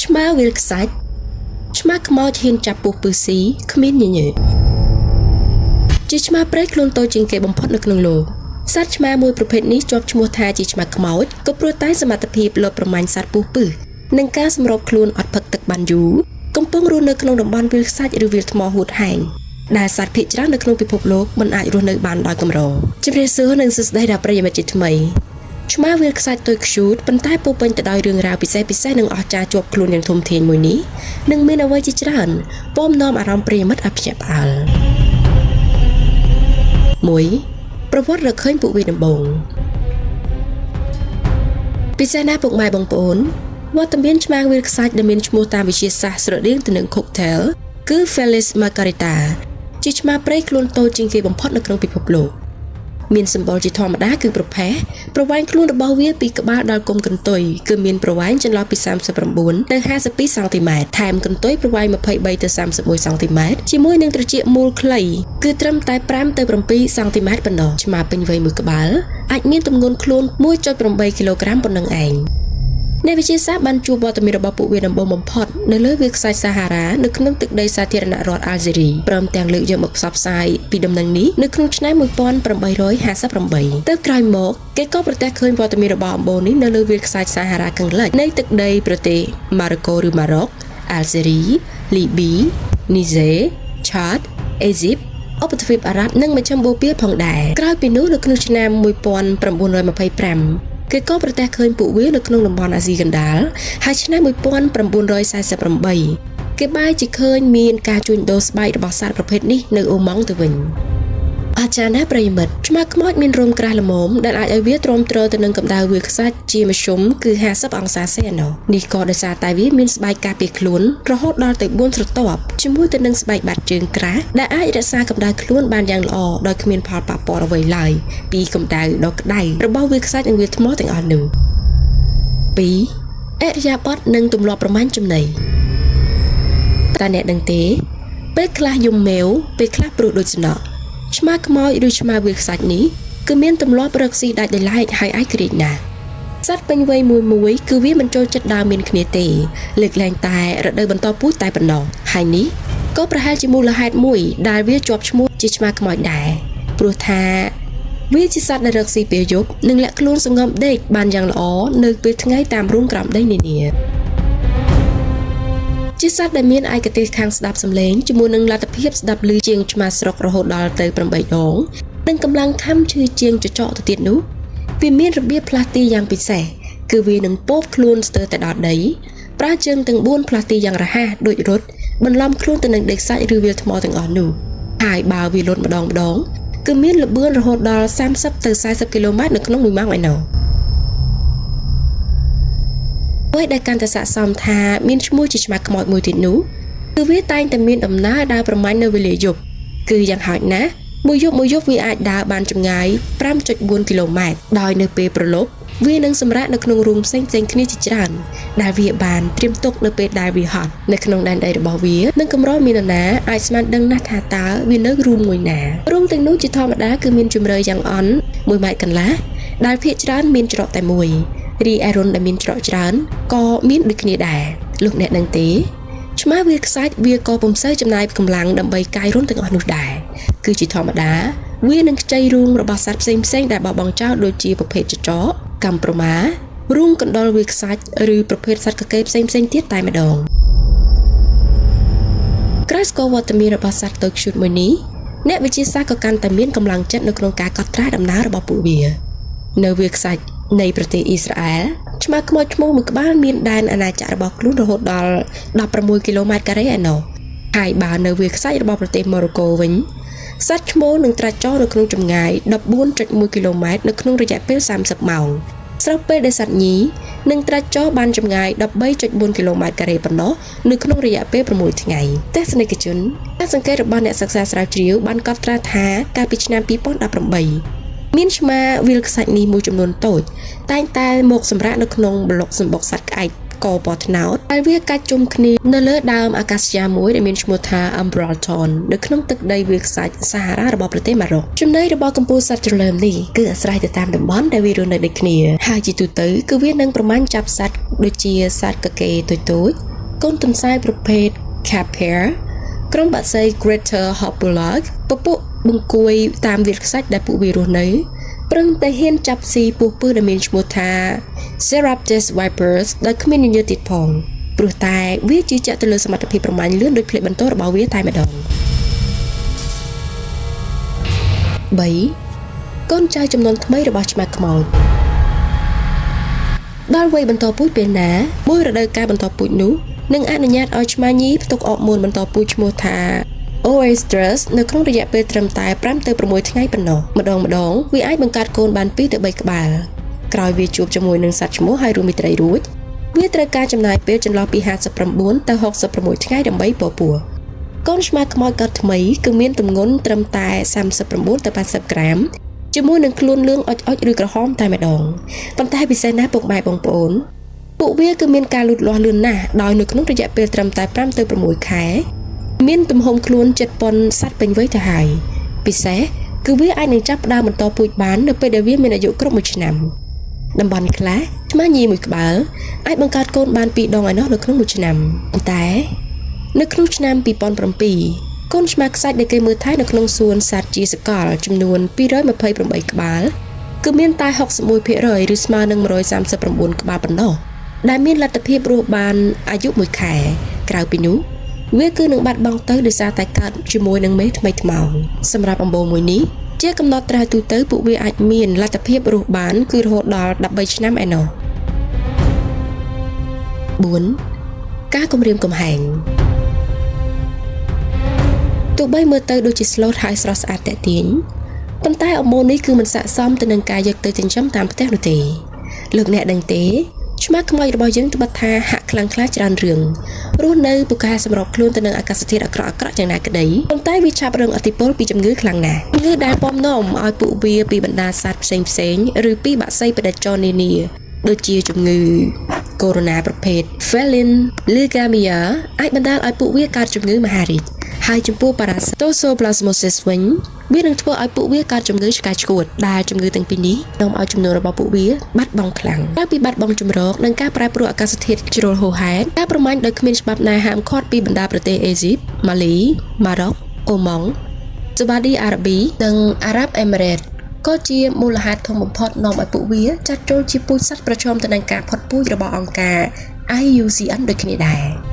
ឆ្មាវាលខ្សាច់ឆ្មាខ្មោចហ៊ានចាប់ពស់ពឺស៊ីគ្មានញញើតជាឆ្មាព្រៃខ្លួនតូចជាងគេបំផុតនៅក្នុងលោកសត្វឆ្មាមួយប្រភេទនេះជាប់ឈ្មោះថាជាឆ្មាខ្មោចក៏ព្រោះតែសមត្ថភាពលបប្រមាញ់សត្វពស់ពឺនិងការសម្របខ្លួនអត់ផឹកទឹកបានយូរកំពុងរស់នៅក្នុងតំបន់វាលខ្សាច់ឬវាលថ្មហួតហែងដែលសត្វភាគច្រើននៅក្នុងពិភពលោកមិនអាចរស់នៅបានដោយកម្រជំរាបសួរនិងសួស្តីដល់ប្រិយមិត្តជាថ្មីឆ្មាវាលខ្សាច់តូចខ្ជូតប៉ុន្តែពោពេញទៅដោយរឿងរ៉ាវពិសេសនិងអស្ចារ្យជាប់ខ្លួនយ៉ាងធំធេងមួយនេះនឹងមានអ្វីជាច្រើនពំនាំអារម្មណ៍ប្រិយមិត្តឲ្យភ្ញាក់ផ្អើល 1. ប្រវត្តិរកឃើញពួកវាដំបូងពិសេសណាស់ពុកម៉ែបងប្អូនវត្តមានឆ្មាវាលខ្សាច់ដែលមានឈ្មោះតាមវិទ្យាសាស្ត្រស្រដៀងទៅនឹង Cocktail គឺ Felis margarita ជាឆ្មាព្រៃខ្លួនតូចជាងគេបំផុតនៅក្នុងពិភពលោកមានសម្បុរជាធម្មតាគឺប្រផេះប្រវែងខ្លួនរបស់វាពីក្បាលដល់គុម្ពកន្ទុយគឺមានប្រវែងចន្លោះពី39ទៅ52សង់ទីម៉ែត្រថែមកន្ទុយប្រវែង23ទៅ31សង់ទីម៉ែត្រជាមួយនឹងត្រចៀកមូលខ្លីគឺត្រឹមតែ5ទៅ7សង់ទីម៉ែត្រប៉ុណ្ណោះឆ្មាពេញវ័យមួយក្បាលអាចមានទម្ងន់ខ្លួន 1.8 គីឡូក្រាមប៉ុណ្ណឹងឯងអ្នកវិទ្យាសាស្ត្របានជួបវត្តមានរបស់ពួកវាដំបូងបំផុតនៅលើវាលខ្សាច់សាហារ៉ានៅក្នុងទឹកដីសាធារណរដ្ឋអាល់ហ្សេរីព្រមទាំងលើកយកមកផ្សព្វផ្សាយពីដំណឹងនេះនៅក្នុងឆ្នាំ1858ទៅក្រោយមកគេក៏ប្រទះឃើញវត្តមានរបស់អំបូរនេះនៅលើវាលខ្សាច់សាហារ៉ាខាងលិចនៃទឹកដីប្រទេសម៉ារ៉ូកូឬម៉ារ៉ុកអាល់ហ្សេរីលីប៊ីនីហ្សេឆាតអេស៊ីបឧបទ្វីបអារ៉ាប់និងមជ្ឈមបូព៌ាផងដែរក្រោយពីនោះនៅក្នុងឆ្នាំ1925គេក៏ប្រទះឃើញពួកវានៅក្នុងតំបន់អាស៊ីកណ្ដាលហើយឆ្នាំ1948គេបែរជាឃើញមានការជួញដូរស្បែករបស់សត្វប្រភេទនេះនៅអូម៉ង់ទៅវិញអាចារ្យណាប្រិយមិត្តឆ្មាខ្មោចមានរោមក្រាស់ល្មមដែលអាចឲ្យវាទ្រាំទ្រទៅនឹងកម្ដៅវាលខ្សាច់ជាមធ្យមគឺ50អង្សាសេណូនេះក៏ដោយសារតែវាមានស្បែកការពារខ្លួនរហូតដល់ទៅ4ស្រទាប់ជាមួយទៅនឹងស្បែកបាត់ជើងក្រាស់ដែលអាចរក្សាកម្ដៅខ្លួនបានយ៉ាងល្អដោយគ្មានផលប៉ះពាល់អ្វីឡើយពីកម្ដៅដ៏ក្ដៅរបស់វាលខ្សាច់និងវាលថ្មទាំងអស់នោះ 2. អរិយាប័ត្រនិងទម្លាប់ប្រមាញ់ចំណីតើអ្នកដឹងទេពេលខ្លះយំមេវពេលខ្លះព្រុសដូចស្នក់ឆ្មាខ្មោចឬឆ្មាវាលខ្សាច់នេះគឺមានទម្លាប់រកស៊ីដាច់ដោយឡែកហើយឯករាជ្យណាស់សត្វពេញវ័យមួយគឺវាមិនចូលចិត្តដើរមានគ្នាទេលើកលែងតែរដូវបន្តពូជតែប៉ុណ្ណោះហើយនេះក៏ប្រហែលជាមូលហេតុមួយដែលវាជាប់ឈ្មោះជាឆ្មាខ្មោចដែរព្រោះថាវាជាសត្វដែលរកស៊ីពេលយប់និងលាក់ខ្លួនសង្ងំដេកបានយ៉ាងល្អនៅពេលថ្ងៃតាមរូងក្រោមដីនានាជាសត្វដែលមានឯកទេសខាងស្ដាប់សំឡេងជាមួយនឹងលទ្ធភាពស្ដាប់ឮជាងឆ្មាស្រុករហូតដល់ទៅ8ដងនិងកម្លាំងខំឈឺជាងចចកទៅទៀតនោះវាមានរបៀបផ្លាស់ទីយ៉ាងពិសេសគឺវានឹងពោបខ្លួនស្ទើរតែដល់ដីប្រើជើងទាំង4ផ្លាស់ទីយ៉ាងរហ័សដូចរត់បន្លំខ្លួនទៅនឹងដីខ្សាច់ឬវាលថ្មទាំងអស់នោះហើយបើវាលត់ម្ដងគឺមានល្បឿនរហូតដល់30ទៅ40គីឡូម៉ែត្រនៅក្នុង1ម៉ោងឯណោះអ្វីដែលកាន់តែស័ក្តិសមថាមានឈ្មោះជាឆ្មាខ្មោចមួយទៀតនោះគឺវាតែងតែមានដំណើរដើរប្រមាញ់នៅវេលាយប់គឺយ៉ាងហោចណាស់មួយយប់វាអាចដើរបានចម្ងាយ 5.4 គីឡូម៉ែត្រដោយនៅពេលប្រឡប់វានឹងសម្រាកនៅក្នុងរូងផ្សេងគ្នាជាច្រើនដែលវាបានត្រៀមទុកនៅពេលដែលវាហត់នៅក្នុងដែនដីរបស់វានិងកម្រមាននរណាអាចស្មានដឹងណាស់ថាតើវានៅរូងមួយណារូងទាំងនោះជាធម្មតាគឺមានជម្រៅយ៉ាងអន់1ម៉ែត្រកន្លះដែលភាគច្រើនមានច្រកតែមួយរីឯរុនដែលមានច្រកច្រើនក៏មានដូចគ្នាដែរលោកអ្នកដឹងទេឆ្មាវាលខ្សាច់វាក៏ពុំសូវចំណាយកម្លាំងដើម្បីកាយរុនទាំងអស់នោះដែរគឺជាធម្មតាវានឹងខ្ចីរូងរបស់សត្វផ្សេងដែលបោះបង់ចោលដូចជាប្រភេទចចកកំប្រមារូងកណ្ដុរវាលខ្សាច់ឬប្រភេទសត្វកកេផ្សេងទៀតតែម្ដងក្រៅស្គាល់វត្តមានរបស់សត្វតូចខ្ជូតមួយនេះអ្នកវិទ្យាសាស្ត្រក៏កាន់តែមានកម្លាំងចិត្តនៅក្នុងការកត់ត្រាដំណើររបស់ពួកវានៅវាលខ្សាច់នៃប្រទេសអ៊ីស្រាអែលឆ្មាខ្មោចឈ្មោះមួយក្បាលមានដែនអាណាចក្ររបស់ខ្លួនរហូតដល់16គីឡូម៉ែត្រការ៉េឯណោះហើយបើនៅវាលខ្សាច់របស់ប្រទេសម៉ូរ៉ូកូវិញសត្វឈ្មោលនឹងត្រាច់ចុះនៅក្នុងចម្ងាយ 14.1 គីឡូម៉ែត្រនៅក្នុងរយៈពេល30ម៉ោងស្របពេលដែលសត្វញីនឹងត្រាច់ចុះបានចម្ងាយ 13.4 គីឡូម៉ែត្រការ៉េប៉ុណ្ណោះនៅក្នុងរយៈពេល6ថ្ងៃទស្សនិកជនការសង្កេតរបស់អ្នកសិក្សាស្រាវជ្រាវបានកត់ត្រាថាកាលពីឆ្នាំ2018មានឆ្មាវាលខ្សាច់នេះមួយចំនួនតូចតែងតែមកសម្រាកនៅក្នុងប្លុកសម្បុកសត្វក្អែកកពណ៌ត្នោតដែលវាកាច់ជុំគ្នានៅលើដើមអាកាសយ៉ាមួយដែលមានឈ្មោះថា Umbralton នៅក្នុងទឹកដីវាលខ្សាច់សាហារ៉ារបស់ប្រទេសម៉ារ៉ុកចំណីរបស់កំពូលសត្វជ្រលើមនេះគឺអាស្រ័យទៅតាមតំបន់ដែលវារស់នៅដូចគ្នាហើយជាទូទៅគឺវានឹងប្រមាញ់ចាប់សត្វដូចជាសត្វកកេតូច កូនទន្សាយប្រភេទ Capra ក្រុមបក្សី Greater Hopulog ពពួកបង្គួយតាមវាលខ្សាច់ដែលពួកវារស់នៅប្រឹងតែហ៊ានចាប់ស៊ីពស់ពើដែលមានឈ្មោះថា Seraptes Vipers ដោយគ្មានញញើទៀតផងព្រោះតែវាជឿជាក់ទៅលើសមត្ថភាពប្រមាញ់លឿនដោយផ្លេចបន្ទោរបស់វាតែម្ដង 3. កូនចៅចំនួនថ្មីរបស់ឆ្មាខ្មោចដល់វ័យបន្តពូជពេលណាមួយរដូវកាលបន្តពូជនោះនឹងអនុញ្ញាតឲ្យឆ្មាញីផ្ទុកអរម៉ូនបន្តពូជឈ្មោះថា Oestrus នៅក្នុងរយៈពេលត្រឹមតែ5ទៅ6ថ្ងៃប៉ុណ្ណោះម្ដងវាអាចបង្កើតកូនបាន2ទៅ3ក្បាលក្រោយវាជួបជាមួយនឹងសត្វឈ្មោះហើយរួមមានត្រីរួចវាត្រូវការចំណាយពេលចន្លោះពី59ទៅ66ថ្ងៃដើម្បីពពោះកូនឆ្មាខ្មោចកត់ថ្មីគឺមានទម្ងន់ត្រឹមតែ39ទៅ80ក្រាមជាមួយនឹងខ្លួនលឿងអុចឬក្រហមតែម្ដងប៉ុន្តែពិសេសណាស់ពុកម៉ែបងប្អូនពួកវាគឺមានការលូតលាស់លឿនណាស់ដោយនៅក្នុងរយៈពេលត្រឹមតែ5ទៅ6ខែមានទំហំខ្លួនជិតប៉ុនសត្វពេញវ័យទៅហើយពិសេសគឺវាអាចនឹងចាប់ផ្ដើមបន្តពូជបាននៅពេលដែលវាមានអាយុគ្រប់1ឆ្នាំតំបន់ខ្លះឆ្មាញីមួយក្បាលអាចបង្កើតកូនបាន2ដងឯណោះនៅក្នុង1ឆ្នាំប៉ុន្តែនៅក្នុងឆ្នាំ2007កូនឆ្មាខ្សាច់ដែលគេមើលថែនៅក្នុងសួនសត្វជាសកលចំនួន228ក្បាលគឺមានតែ 61% ឬស្មើនឹង139ក្បាលប៉ុណ្ណោះដែលមានលទ្ធភាពរស់បានអាយុ1ខែក្រៅពីនោះវាគឺនឹងបាត់បង់ទៅដោយសារតែកើតជាមួយនឹងមេថ្មីថ្មោងសម្រាប់អំបូរមួយនេះជាកំណត់ត្រាទូទៅពួកវាអាចមានលទ្ធភាពរស់បានគឺរហូតដល់13ឆ្នាំឯណោះ 4. ការគំរាមកំហែងទោះបីមើលទៅដូចជា slot ហើយស្រស់ស្អាតតាក់ទាញប៉ុន្តែអំបូរនេះគឺមិនស័ក្តិសមទៅនឹងការយកទៅចិញ្ចឹមតាមផ្ទះនោះទេលោកអ្នកដឹងទេឆ្មាខ្មោចរបស់យើងត្បិតថាហាក់ខ្លាំងក្លាច្រើនរឿងរស់នៅពូកែសម្របខ្លួនទៅនឹងអាកាសធាតុអាក្រក់យ៉ាងណាក្តីប៉ុន្តែវាឆាប់រងឥទ្ធិពលពីជំងឺខ្លាំងណាស់ជំងឺដែលពំនាំឲ្យពួកវាពីបណ្ដាសត្វផ្សេងឬពីបក្សីបដិចរនានាដូចជាជំងឺកូវីដ ប្រភេទ Felin Leishmania អាចបណ្ដាលឲ្យពួកវាកើតជំងឺមហារីកហើយចំពោះ Toxoplasmosis វិញវានឹងធ្វើឲ្យពួកវាកើតជំងឺឆ្កែឆ្កួតដែលជំងឺទាំងពីរនេះនាំឲ្យចំនួនរបស់ពួកវាបាត់បង់ខ្លាំងក្រៅពីបាត់បង់ជម្រកនិងការប្រែប្រួលអាកាសធាតុជ្រុលហួសហេតុការប្រមាញ់ដោយគ្មានច្បាប់ណាហាមឃាត់ពីបណ្ដាប្រទេសអេស៊ីបម៉ាលីម៉ារ៉ុកអូម៉ង់ស៊ូបាឌីអារ៉ាប៊ីនិងអារ៉ាប់អេមីរ៉េតក៏ជាមូលហេតុធំបំផុតនាំឲ្យពួកវាចាត់ចូលជាពូជសត្វប្រឈមទៅនឹងការផុតពូជរបស់អង្គការ IUCN ដូចគ្នាដែរ